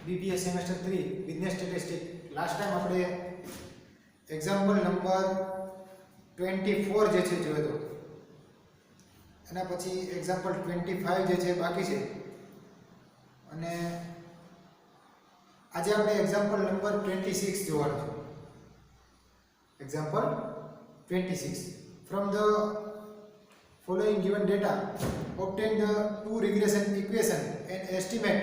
BBA semester 3 business statistic. Last time આપણે example number 24 જે છે જોયો હતો. એના પછી એક્ઝામ્પલ 25 જે છે બાકી છે. અને આજે આપણે એક્ઝામ્પલ નંબર 26 જોવાનું છે. Example 26. From the following given data, obtain the two regression equation and estimate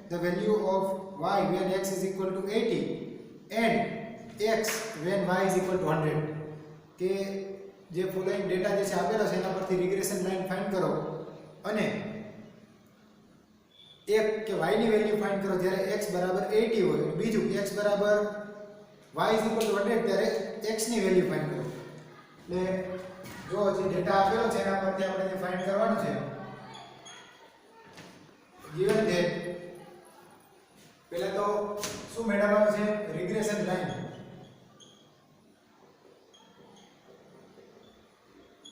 the value of y when x is equal to 80 and x when y is equal to 100. કે જે following data જે છે આપેલો છે એના પરથી regression line find કરો અને એક કે y ની વેલ્યુ ફાઇન્ડ કરો જ્યારે x બરાબર 80 હોય, બીજું x બરાબર y is equal to 100 ત્યારે x ની વેલ્યુ ફાઇન્ડ કરો. એટલે જો જે ડેટા આપેલો છે એના પરથી આપણે ફાઇન્ડ કરવાનું છે. given that પહેલા તો શું મેળવવાનું છે? Regression line.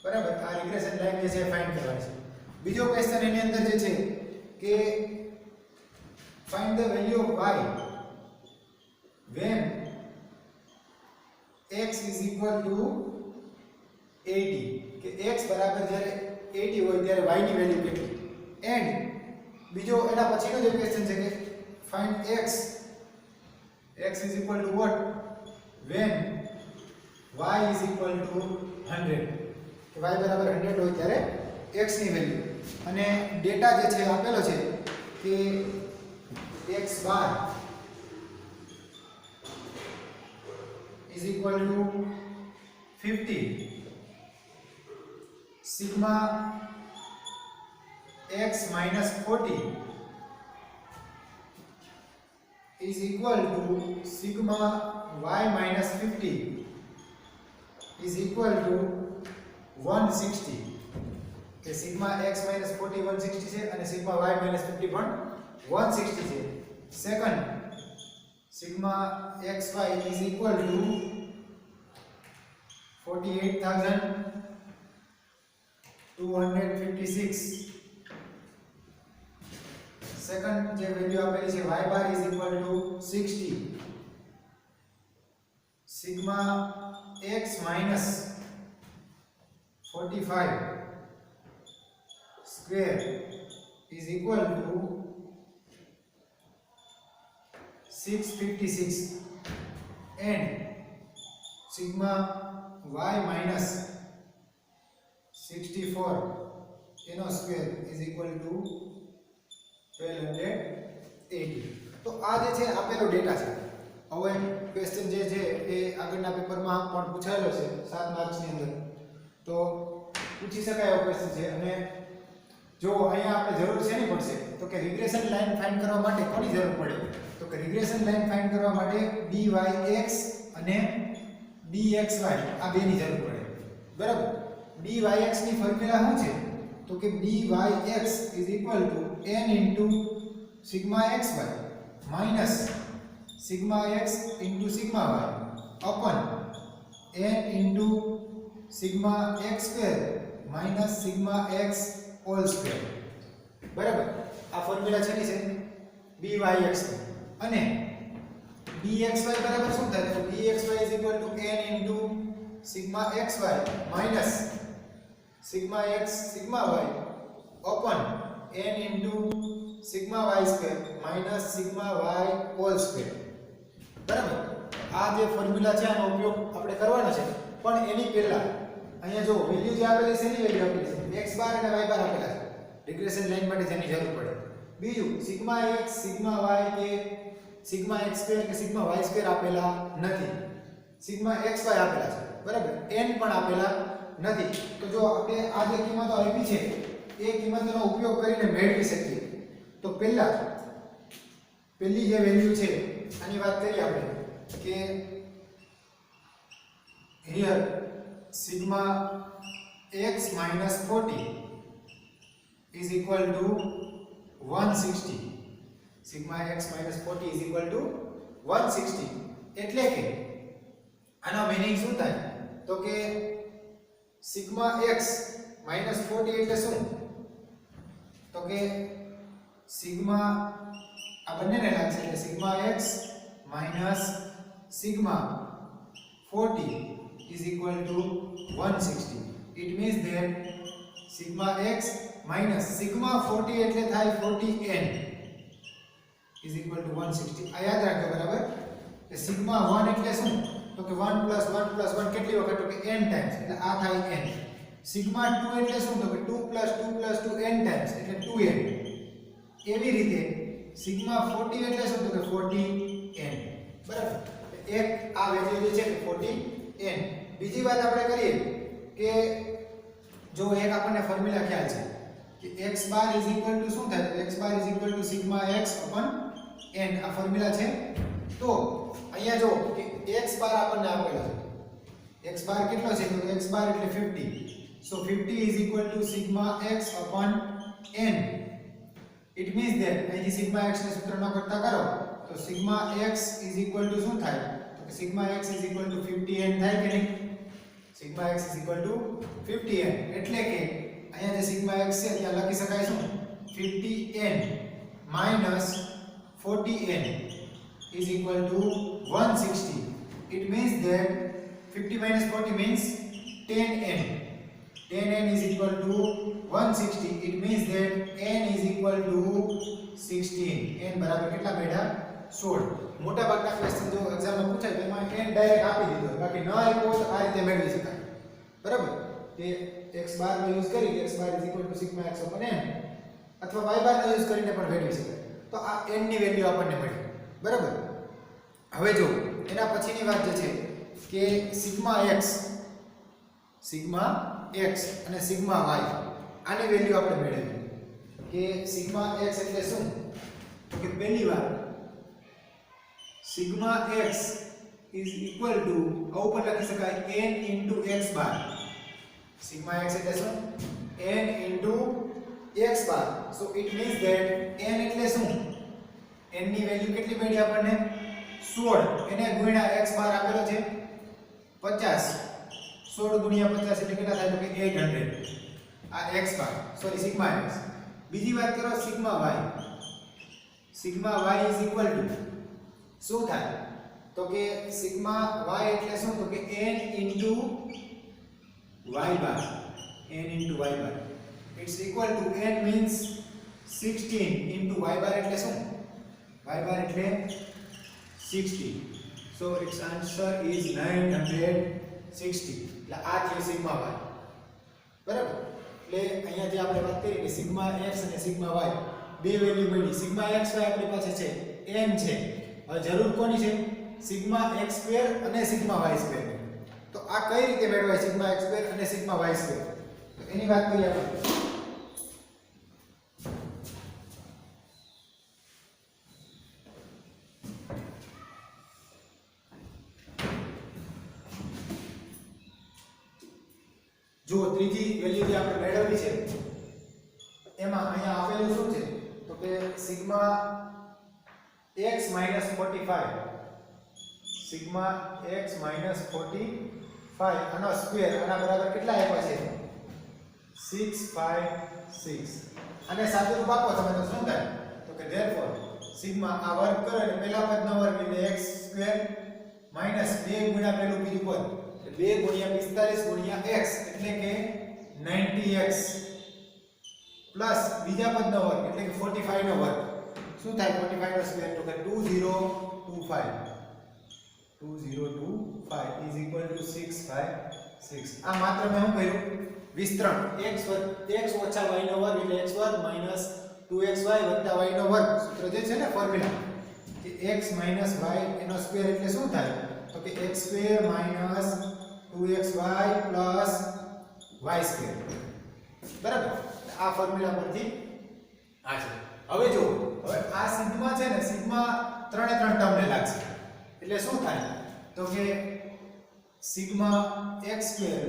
બરાબર, આ રિગ્રેશન લાઈન જે છે ફાઇન્ડ કરવાની છે. બીજો ક્વેશ્ચન એની અંદર જે છે કે find the value of y when x is equal to 80. કે x બરાબર જ્યારે 80 હોય ત્યારે y ની વેલ્યુ કેટલી. એન્ડ બીજો એના પછીનો જે ક્વેશ્ચન છે કે find x is equal to what when y is equal to 100. કે y બરાબર 100 હોય ત્યારે x ની વેલ્યુ. અને ડેટા જે છે આપેલો છે કે x bar is equal to 50 sigma x minus 40 is equal to sigma y minus 50 is equal to 160. કે sigma x minus 40 160 છે અને sigma y minus 50 પણ 160 છે. Second sigma xy is equal to 48,256. Second જે વેલ્યુ આપેલી છે y bar is equal to 60. sigma x minus 45 square is equal to 656 and sigma y minus 64 એનો square is equal to 1280. તો આ જે છે આપેલો ડેટા છે. હવે ક્વેશ્ચન જે છે એ આગળના પેપરમાં પણ પૂછાયેલો છે 7 માર્ક્સની અંદર. તો પૂછી શકાય એવો ક્વેશ્ચન છે. અને જો અહીંયા આપણે જરૂર છે નહીં પડશે તો કે રિગ્રેશન લાઈન ફાઇન્ડ કરવા માટે કોની જરૂર પડે? તો કે રિગ્રેશન લાઈન ફાઇન્ડ કરવા માટે dyx અને dxy આ બેની જરૂર પડે. બરાબર, dyx ની ફોર્મ્યુલા શું છે? તો કે dyx is equal to n into sigma xy minus sigma x into sigma y upon n into sigma x square minus sigma x whole square. બરાબર, આ ફોર્મ્યુલા છે ની છે dyx અને dxy બરાબર શું થાય? તો dxy is equal to n into sigma xy minus sigma x sigma y upon n into sigma y square minus sigma y whole square. બરાબર, આ જે ફોર્મ્યુલા છે આનો ઉપયોગ આપણે કરવાનો છે. પણ એની પહેલા અહીંયા જો વેલ્યુ જે આપેલી છે એની વેલ્યુ આપેલી છે x બાર અને y બાર આપેલા છે રિગ્રેશન લાઈન માટે જેની જરૂર પડે. બીજું સિગ્મા x સિગ્મા y કે સિગ્મા x સ્ક્વેર કે સિગ્મા y સ્ક્વેર આપેલા નથી. સિગ્મા xy આપેલા છે. બરાબર, n પણ આપેલા નથી. તો જો આપણે આ જે કિંમતો આપી છે એ કિંમતોનો ઉપયોગ કરીને મેળવી શકીએ. તો પહેલી જે વેલ્યુ છે આની વાત કરીએ આપણે કે here sigma x minus 40 is equal to 160. sigma x minus 40 is equal to 160. એટલે કે આનો મીનિંગ શું થાય? તો કે sigma x minus 40 એટલે શું? તો કે સિગ્મા આ બંનેને લાગશે એટલે sigma x minus sigma 40 is equal to 160. It means that sigma x minus sigma 40 એટલે થાય 40n is equal to 160. આ યાદ રાખજો બરાબર કે સિગ્મા 1 એટલે શું તો કે 1 + 1 + 1 કેટલી વખત તો કે n ટાઈમ્સ એટલે આ થાય n. સિગ્મા 2 એટલે શું તો કે 2 + 2 + 2 n ટાઈમ્સ એટલે 2n. એવી રીતે સિગ્મા 40 એટલે શું તો કે 40n બરાબર. એક આ વેલ્યુ જે છે કે 40n. બીજી વાત આપણે કરીએ કે જો એક આપણને ફોર્મ્યુલા ખ્યાલ છે કે x bar is equal two શું થાય તો x bar is equal to sigma x અપન n આ ફોર્મ્યુલા છે. તો અહીંયા જો કે x બાર આપણને આપેલો છે x બાર કેટલો છે તો x બાર એટલે 50. સો 50 is equal to sigma x અપન n. It means that અહીંથી સિગ્મા x ને સૂત્રનો કરતા કરો તો sigma x is equal two શું થાય તો કે sigma x is equal two 50n થાય કે નહીં. Sigma x is equal two 50n એટલે કે અહીંયા જે સિગ્મા x છે ત્યાં લખી શકાય શું 50n minus 40n is equal to 160. It means that 50 minus 40 means 10n. 10n is equal to 160. It means that n is equal to 16. n બરાબર કેટલા બેઠા 16. મોટા ભાગના ક્વેશ્ચન જો એક્ઝામમાં પૂછાય તો એમાં n ડાયરેક્ટ આપી દીધો બાકી ન આપ્યો તો આ રીતે મેળવી શકાય બરાબર. કે x બાર નો યુઝ કરી x bar is equal to sigma x upon n અથવા y બાર નો યુઝ કરીને પણ મેળવી શકાય. તો આ n ની વેલ્યુ આપણને મળી બરાબર. હવે જો એના પછીની વાત જે છે કે સિગ્મા x અને સિગ્મા y આની વેલ્યુ આપણે મેળવી કે સિગ્મા x એટલે શું તો કે પહેલી વાર sigma x is equal to આ ઉપર લખી શકાય n into x બાર. સિગ્મા x એટલે શું n into x bar. so it means that n એટલે શું n ની વેલ્યુ કેટલી મળી આપણને 16 એને ગુણ્યા x બાર આપેલો છે 50. 16 ગુણ્યા 50 એટલે કેટલા થાય તો કે 800 આ x બાર સોરી સિગ્મા x. બીજી વાત કરો sigma y. Sigma y is equal two શું થાય તો કે સિગ્મા y એટલે શું તો કે n into y bar. n into y bar it's equal to n means 16 into y bar એટલે શું y bar એટલે 60. so its answer is 960. એટલે આ થયો સિગ્મા y બરાબર. એટલે અહીંયા જે આપણે વાત કરી કે સિગ્મા x અને સિગ્મા y બે વેલ્યુ મળી. સિગ્મા x y આપણી પાસે છે n છે. હવે જરૂર કોની છે સિગ્મા x સ્ક્વેર અને સિગ્મા y સ્ક્વેર. તો આ કઈ રીતે મેળવાય સિગ્મા x સ્ક્વેર અને સિગ્મા y સ્ક્વેર તો એની વાત કરીએ આપણે. જો ત્રીજી વેલ્યુ જે આપણે મેળવવી છે એમાં અહીંયા આપેલું શું છે તો કે સિગ્મા x - 45 સિગ્મા x - 45 આનો સ્ક્વેર આના બરાબર કેટલા આપ્યા છે 656. અને સાદું રૂપ આપો તમે તો શું થાય તો કે therefore સિગ્મા આ વર્ગ કરો એટલે પહેલા પદનો વર્ગ એટલે x સ્ક્વેર માઈનસ 2 ગુણ્યા પેલું બીજું પદ 2 ગુણ્યા 45 ગુણ્યા x એટલે કે 90x પ્લસ બીજા પદનો વર્ગ એટલે કે 45 નો વર્ગ શું થાય 45 નો સ્ક્વેર તો કે 2025 is equal to 656. આ માત્ર મેં શું કર્યું વિસ્તરણ x ઓછા y નો વર્ગ એટલે x વર્ગ માઈનસ 2xy વત્તા y નો વર્ગ સૂત્ર જે છે ને ફોર્મ્યુલા કે x માઈનસ y એનો સ્ક્વેર એટલે શું થાય તો કે x square minus 2xy plus y square બરાબર. આ ફોર્મ્યુલા પરથી આ છે. હવે જો હવે આ સિગ્મા છે ને સિગ્મા ત્રણે ત્રણ ટર્મને લાગશે એટલે શું થાય તો કે sigma x square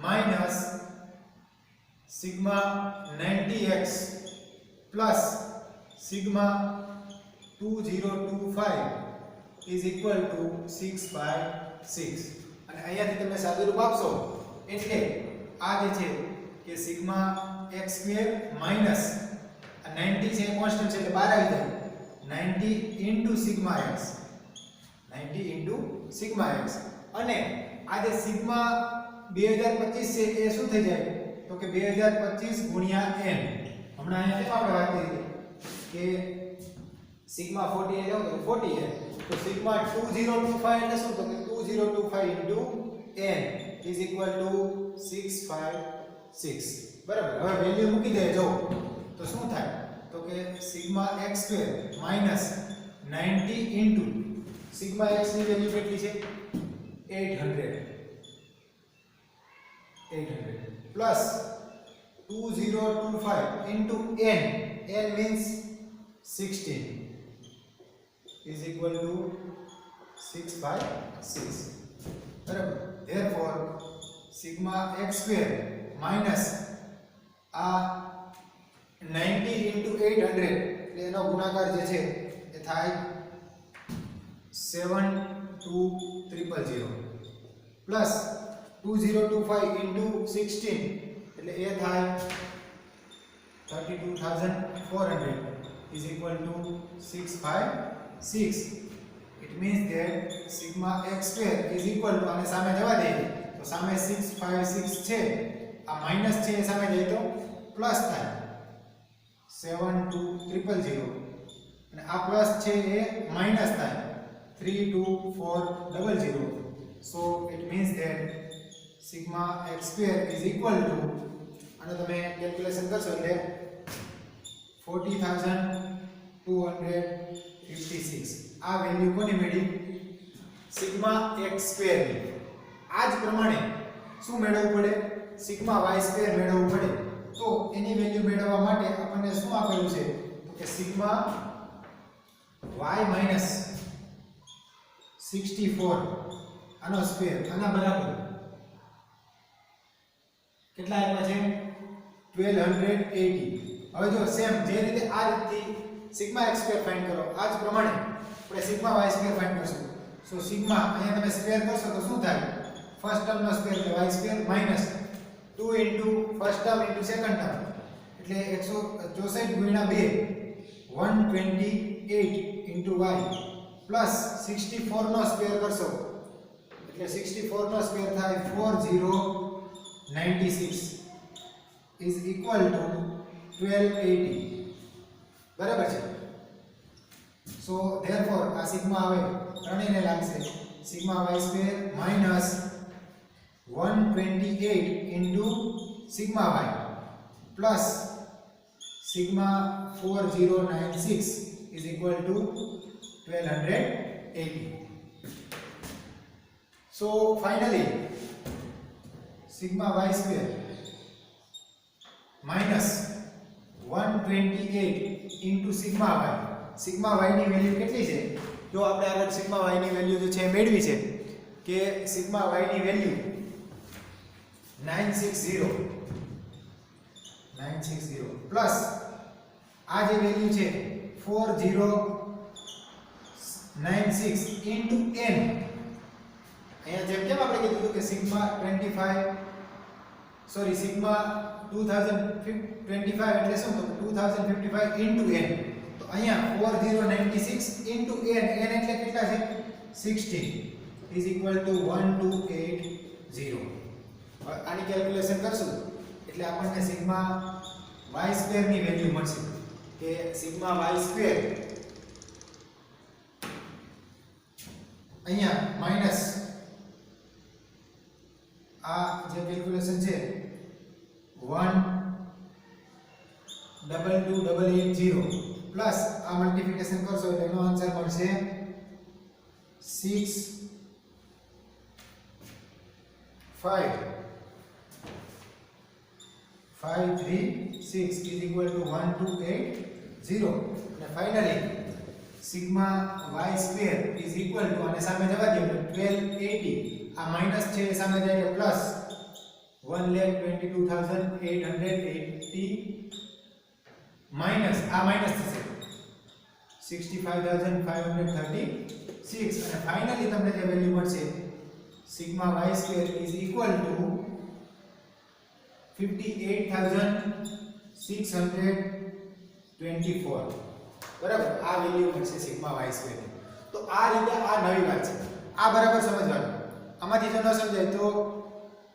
minus sigma 90x plus sigma 2025 is equal to 656. અને અહીંયાથી તમે સાદું રૂપ આપશો એટલે આ જે છે કે સિગ્મા x સ્ક્વેર માઈનસ 90 છે કોન્સ્ટન્ટ છે એટલે બહાર આવી જાય 90 into sigma x, 90 into sigma x, અને આ જે સિગ્મા 2025 છે એ શું થઈ જાય તો કે 2025 ગુણ્યા n. હમણાં અહીંયા કેમ આપણે વાત કરી કે સિગ્મા 40 લેવો તો 40 છે, તો સિગ્મા 2025 એટલે શું તો કે 2025 into n is equal to 656. બરાબર. હવે વેલ્યુ મૂકી દેજો તો શું થાય તો કે sigma x square minus 90 into sigma x ની વેલ્યુ કેટલી છે 800 plus 2025 into n means 16 is equal to 656. બરાબર. therefore sigma x square minus આ 90 into 800 એટલે એનો ગુણાકાર જે છે એ થાય 72000 પ્લસ 2025 into 16 એટલે એ થાય 32400 is equal to 656. it means that sigma x square is equal to, આને સામે જવા દઈએ તો સામે 656 છે, આ માઈનસ છે એ સામે જઈએ તો પ્લસ થાય 72000 અને આ પ્લસ છે એ માઈનસ થાય 32400. so it means that sigma x square is equal to, અને તમે કેલ્ક્યુલેશન કરશો એટલે 40256. આ વેલ્યુ કોની મળી સિગ્મા x સ્ક્વેર ની. આ જ પ્રમાણે શું મેળવવું પડે સિગ્મા y સ્ક્વેર મેળવવું પડે. તો એની વેલ્યુ મેળવવા માટે આપણને શું આપેલું છે તો કે સિગ્મા y માઈનસ 64 આનો સ્ક્વેર આના બરાબર કેટલા આપ્યા છે 1280. હવે જો સેમ જે રીતે આ રીતથી સિગ્મા x સ્ક્વેર ફાઇન્ડ કરો આ જ પ્રમાણે આપણે સિગ્મા y સ્ક્વેર ફાઇન્ડ કરશું. સો સિગ્મા અહીંયા તમે સ્ક્વેર કરશો તો શું થાય ફર્સ્ટ ટર્મ નો સ્ક્વેર એટલે y square minus 2 into first term into second term એટલે 164 ગુણ્યા 2 128 into y પ્લસ 64 નો સ્ક્વેર કરશો એટલે 64 નો સ્ક્વેર થાય 4096 is equal to 1280. બરાબર છે. so therefore આ સિગ્મા આવે ત્રણેયને લાગશે sigma y square minus 128 into sigma y plus sigma 4096 is equal to 1280. so finally sigma y square minus 128 into sigma y. sigma y ની value કેટલી છે જો આપણે આગળ sigma y ની વેલ્યુ જે છે મેળવી છે કે sigma y ની વેલ્યુ 960 પ્લસ આ જે વેલ્યુ છે 4096 into n. અહીંયા જેમ કેમ આપણે કીધું કે સિગ્મા 2025 એટલે શું તો 2055 into n. તો અહીંયા 4096 into n એટલે કેટલા છે 16 is equal to 1280. આની કેલ્ક્યુલેશન કરશું એટલે આપણને સિગ્મા y સ્ક્વેર ની વેલ્યુ મળશે કે સિગ્મા y સ્ક્વેર અહીંયા માઈનસ આ જે કેલ્ક્યુલેશન છે 122880 પ્લસ આ મલ્ટીપ્લિકેશન કરશો એટલે એનો આન્સર મળશે 6536 is equal to 1280. અને finally sigma y square is equal to, અને સામે જવા દો 1280 આ માઈનસ છે સામે જાય એટલે પ્લસ 1,22,880 માઈનસ આ માઈનસ થશે 65,536 અને ફાઇનલી તમને જે વેલ્યુ મળશે sigma y square is equal to 58,624. બરાબર આ વેલ્યુ મળશે સિગ્મા y સ્ક્વેર ની. તો આ રીતે આ નવી વાત છે, આ બરાબર સમજવાનું. આમાંથી જો ન સમજાય તો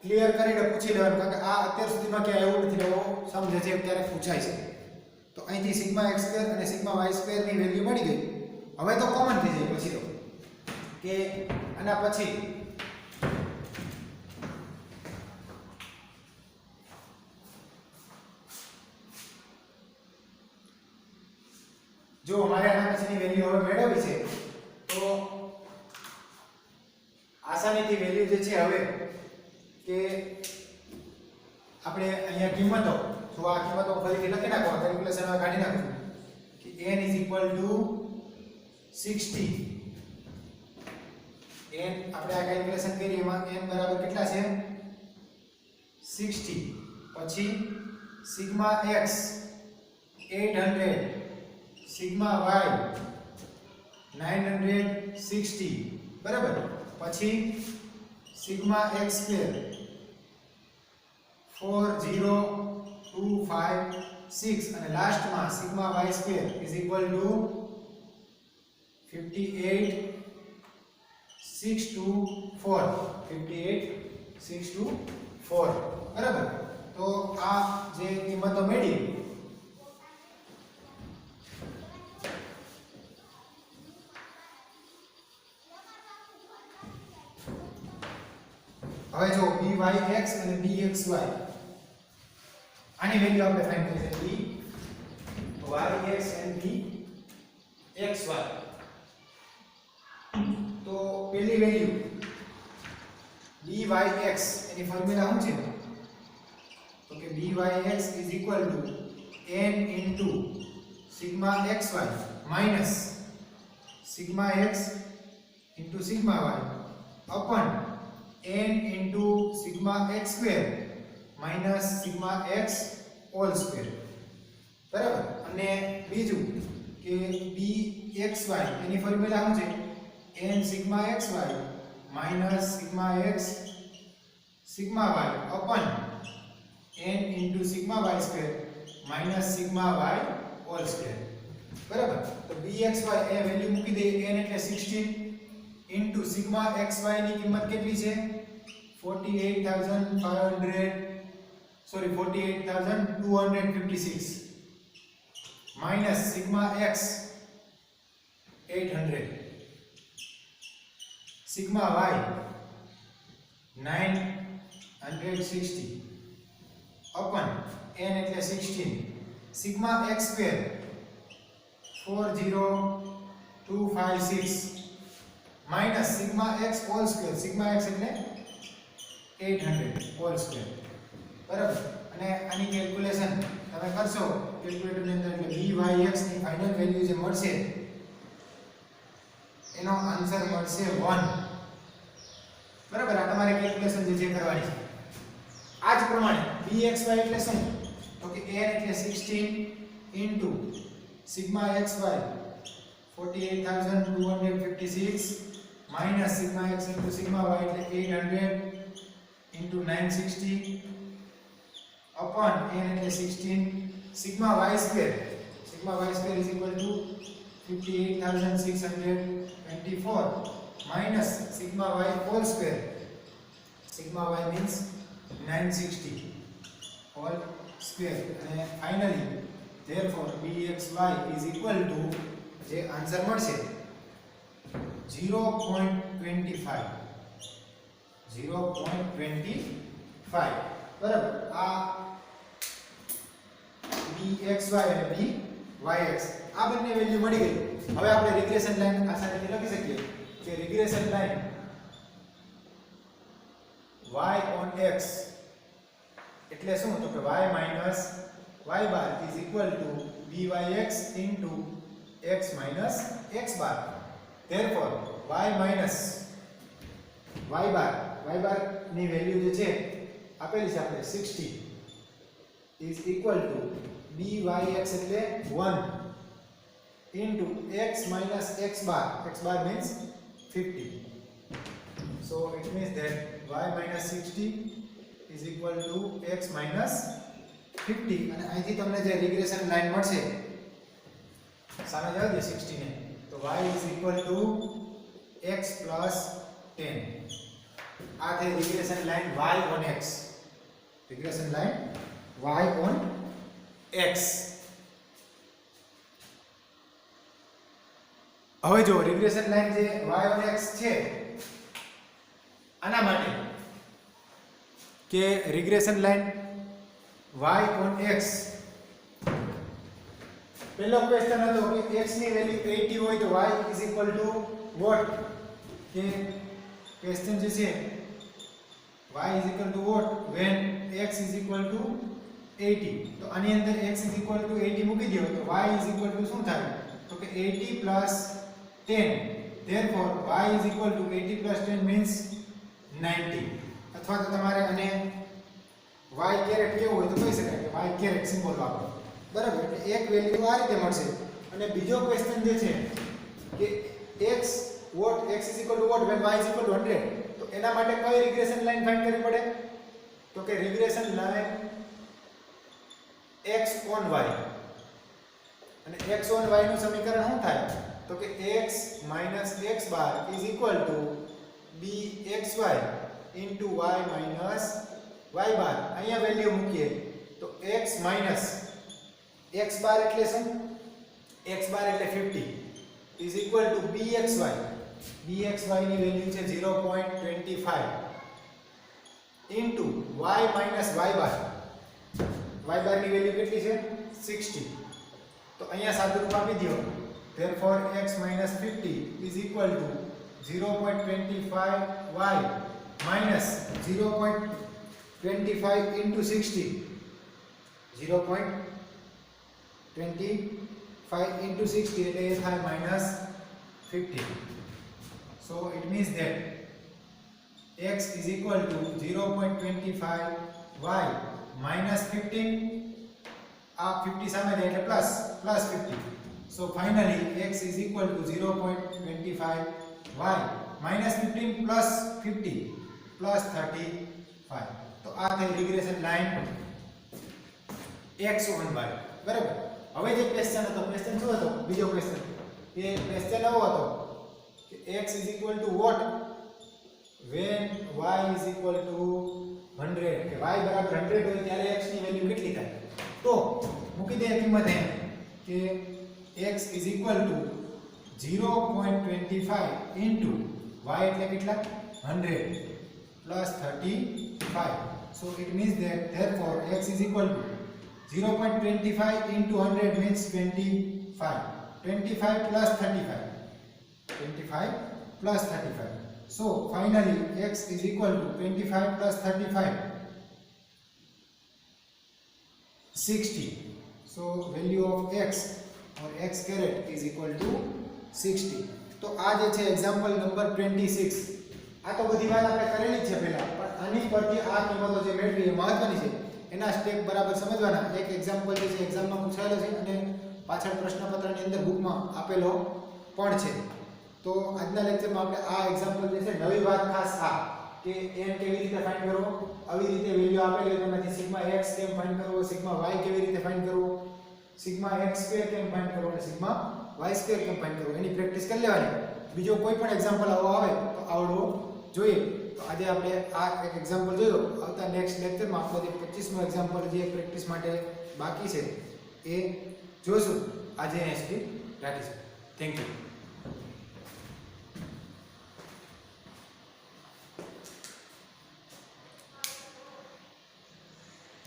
ક્લિયર કરીને પૂછી લેવાનું, કારણ કે આ અત્યાર સુધીમાં ક્યાંય એવું નથી એવો સમજે છે ત્યારે પૂછાય છે. તો અહીંથી સિગ્મા x સ્ક્વેર અને સિગ્મા y સ્ક્વેર ની વેલ્યુ મળી ગઈ. હવે તો કોમન થઈ જાય પછી તો કે આના પછી જો અમારે આના પછીની વેલ્યુ હવે મેળવવી છે તો આસાનીથી વેલ્યુ જે છે હવે કે આપણે અહીંયા કિંમતો જો આ કિંમતો ફરીથી લખી નાખો, કેલ્ક્યુલેશનમાં કાઢી નાખો કે n = 60. n આપણે આ કેલ્ક્યુલેશન કરીએ એમાં n બરાબર કેટલા છે 60. પછી સિગ્મા x 800, સિગ્મા y 960 બરાબર. પછી સિગ્મા x સ્ક્વેર 40256 અને લાસ્ટમાં સિગ્મા y સ્ક્વેર = 58624 બરાબર. તો આ જે કિંમતો મળી હવે જો byx અને bxy આની વેલ્યુ આપણે ફાઇન્ડ કરી છે byx and bxy. તો પહેલી વેલ્યુ byx એની ફોર્મ્યુલા શું છે તો કે byx = n into sigma xy minus sigma x into sigma y upon n into sigma x square minus sigma x whole square બરાબર. અને બીજું કે bxy એની ફોર્મ્યુલા શું છે n sigma xy minus sigma x sigma y upon n into sigma y square minus sigma y whole square બરાબર. તો bxy એ value મૂકી દે, n એટલે 16 into sigma xy ની કિંમત કેટલી છે 48,256 minus sigma x 800, sigma y 960 upon n એટલે 16 sigma x square 40256 minus sigma x whole square, sigma x એટલે 800 whole square બરાબર. અને આની કેલ્ક્યુલેશન તમે કરશો કેલ્ક્યુલેટર ની અંદર એટલે byx ની ફાઇનલ વેલ્યુ જે મળશે એનો આન્સર મળશે 1 બરાબર. આ તમારે કેલ્ક્યુલેશન જે કરવાની છે આ જ પ્રમાણે bxy એટલે શું તો કે n એટલે 16 into sigma xy 48,256 minus sigma x into sigma y એટલે 800 into 960 upon n એટલે 16 sigma y square is equal to 58,624 minus sigma y whole square, sigma y means 960 whole square and finally therefore bxy is equal to જે answer મળશે 0.25 બરાબર. આ bxy અને byx આ બંને value મળી ગઈ. હવે આપણે રિગ્રેશન લાઈન આસાનીથી લખી શકીએ કે regression line y on x એટલે શું તો કે y minus y bar is equal to byx into x minus x bar. Therefore y minus y bar ની વેલ્યુ જે છે આપેલી છે આપણે 60 is equal to byx એટલે 1 into x minus x bar means 50. So it means that y minus 60 is equal to x minus 50 અને અહીંથી તમને જે રિગ્રેશન લાઈન મળશે સામે જવા દે 60 ને, તો y is equal to x plus 10. આ થઈ regression line y on x. Regression line y on x. હવે જો રિગ્રેશન લાઈન જે y ઓન x છે આના માટે કે regression line y on x, પહેલો ક્વેશ્ચન હતો કે x ની વેલ્યુ 80 હોય તો y is equal to what, કે ક્વેશ્ચન જે છે y is equal to what when x is equal to 80. તો આની અંદર x ઇઝ ઇક્વલ ટુ 80 મૂકી દો તો y ઇઝ ઇક્વલ ટુ શું થાય, તો કે 80 plus 10. therefore y is equal to 80 plus 10 means 90. અથવા તો તમારે અને y કેરેટ કેવું હોય તો કહી શકાય કે y કેરેટ સિમ્બોલ વાપરો, બરાબર. એટલે એક વેલ્યુ આ રીતે મળશે. અને બીજો ક્વેશ્ચન જે છે કે x what x is equal to what when y is equal to 100, તો એના માટે કઈ રિગ્રેશન લાઈન ફાઇન્ડ કરવી પડે, તો કે regression line x on y. અને x on y નું સમીકરણ શું થાય, તો કે x minus x bar is equal to bxy into y minus y bar. અહીંયા વેલ્યુ મૂકીએ તો x minus x bar એટલે શું, x bar એટલે 50 is equal to bxy. bxy ની વેલ્યુ છે 0.25 into y minus y bar. y bar ની value કેટલી છે 60. તો અહીંયા સાદું રૂપ આપી દો. therefore x minus 50 is equal to 0.25y minus 0.25 into 60. 0.25 into 60 એટલે એ થાય minus 50. so it means that x is equal to 0.25y minus 15. આ 50 સામે જાય એટલે plus 50. So finally x is equal to 0.25y minus 15 plus 50 plus 35. તો આ થઈ regression line x on y, બરાબર. હવે જે ક્વેશ્ચન હતો, ક્વેશ્ચન શું હતો, બીજો ક્વેશ્ચન, એ ક્વેશ્ચન એવો હતો કે x is equal to what when y is equal to 100, કે y બરાબર 100 હોય ત્યારે x ની વેલ્યુ કેટલી થાય. તો મૂકી દે કિંમત એમ કે x is equal to 0.25 into y એટલે કેટલા 100 plus 35. so it means that therefore x is equal to 0.25 into 100 means 25. 25 plus 35. 25 plus 35. so finally x is equal to 25 plus 35 60. so value of x or x caret is equal to 60. તો આ જે છે example number 26. આ તો બધી વાત આપણે કરેલી જ છે પહેલા, પણ આની પરથી આ કિંમતો જે મેળવી એ મહત્વની છે. એના સ્ટેપ બરાબર સમજવાના. એક એક્ઝામ્પલ જે છે એક્ઝામમાં પૂછાયેલો છે અને પાછળ પ્રશ્નપત્રની અંદર બુકમાં આપેલો પણ છે. તો આજના લેક્ચરમાં આપણે આ એક્ઝામ્પલ જે છે નવી વાત ખાસ આ કે n કેવી રીતે ફાઇન્ડ કરવો, આવી રીતે વેલ્યુ આપેલી હોય તેમાંથી સિગ્મા x કેમ ફાઇન્ડ કરવો, સિગ્મા y કેવી રીતે ફાઇન્ડ કરવો, સિગ્મા x સ્ક્વેર કેમ ફાઇન્ડ કરવો અને સિગ્મા y સ્ક્વેર કેમ ફાઇન્ડ કરવો, એની પ્રેક્ટિસ કરી લેવાની. બીજો કોઈ પણ એક્ઝામ્પલ આવો આવે તો આવડવો જોઈએ. તો આજે આપણે આ એક એક્ઝામ્પલ જોયો. આવતા નેક્સ્ટ લેક્ચરમાં આપણે 25મો એક્ઝામ્પલ જે પ્રેક્ટિસ માટે બાકી છે એ જોઈશું. આજે અહીં સુધી રાખીશું. Thank you.